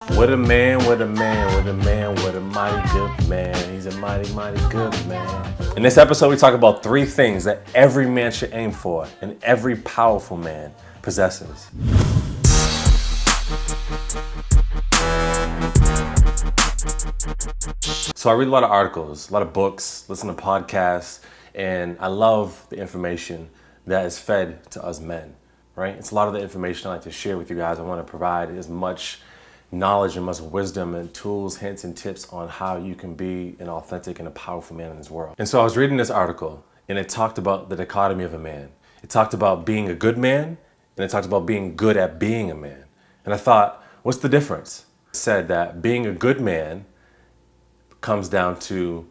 What a man, what a man, what a man, what a mighty good man. He's a mighty, mighty good man. In this episode, we talk about 3 things that every man should aim for and every powerful man possesses. So I read a lot of articles, a lot of books, listen to podcasts, and I love the information that is fed to us men, right? It's a lot of the information I like to share with you guys. I want to provide as much knowledge and much wisdom and tools, hints, and tips on how you can be an authentic and a powerful man in this world. And so I was reading this article and it talked about the dichotomy of a man. It talked about being a good man and it talked about being good at being a man. And I thought, what's the difference? It said that being a good man comes down to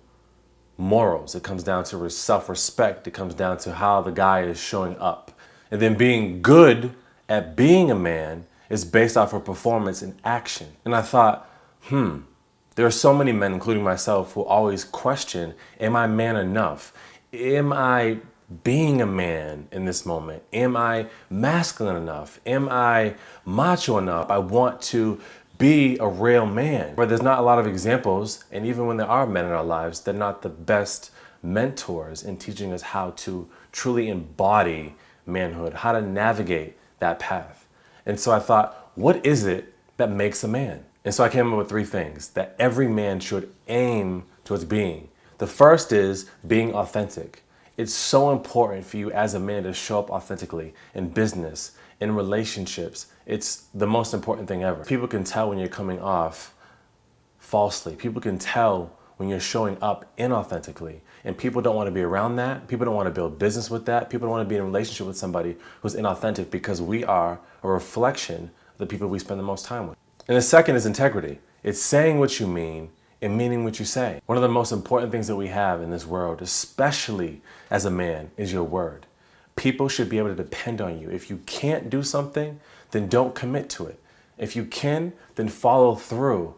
morals. It comes down to self-respect. It comes down to how the guy is showing up. And then being good at being a man is based off of performance and action. And I thought, there are so many men, including myself, who always question, am I man enough? Am I being a man in this moment? Am I masculine enough? Am I macho enough? I want to be a real man. But there's not a lot of examples, and even when there are men in our lives, they're not the best mentors in teaching us how to truly embody manhood, how to navigate that path. And so I thought, what is it that makes a man? And so I came up with 3 things that every man should aim towards being. The first is being authentic. It's so important for you as a man to show up authentically in business, in relationships. It's the most important thing ever. People can tell when you're coming off falsely. People can tell when you're showing up inauthentically. And people don't want to be around that. People don't want to build business with that. People don't want to be in a relationship with somebody who's inauthentic, because we are a reflection of the people we spend the most time with. And the second is integrity. It's saying what you mean and meaning what you say. One of the most important things that we have in this world, especially as a man, is your word. People should be able to depend on you. If you can't do something, then don't commit to it. If you can, then follow through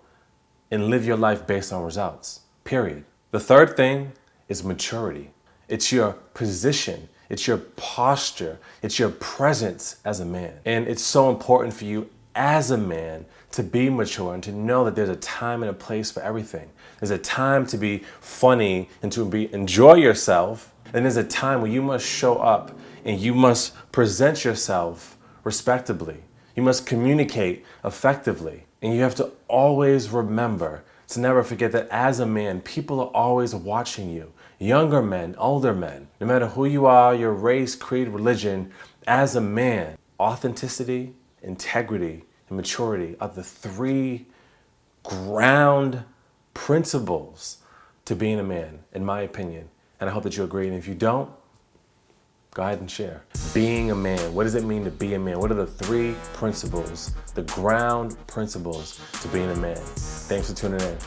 and live your life based on results, period. The third thing is maturity. It's your position. It's your posture. It's your presence as a man. And it's so important for you as a man to be mature and to know that there's a time and a place for everything. There's a time to be funny and to enjoy yourself. And there's a time where you must show up and you must present yourself respectably. You must communicate effectively. And you have to always remember to never forget that as a man, people are always watching you. Younger men, older men, no matter who you are, your race, creed, religion, as a man, authenticity, integrity, and maturity are the 3 ground principles to being a man, in my opinion. And I hope that you agree. And if you don't, go ahead and share. Being a man. What does it mean to be a man? What are the 3 principles, the ground principles to being a man? Thanks for tuning in.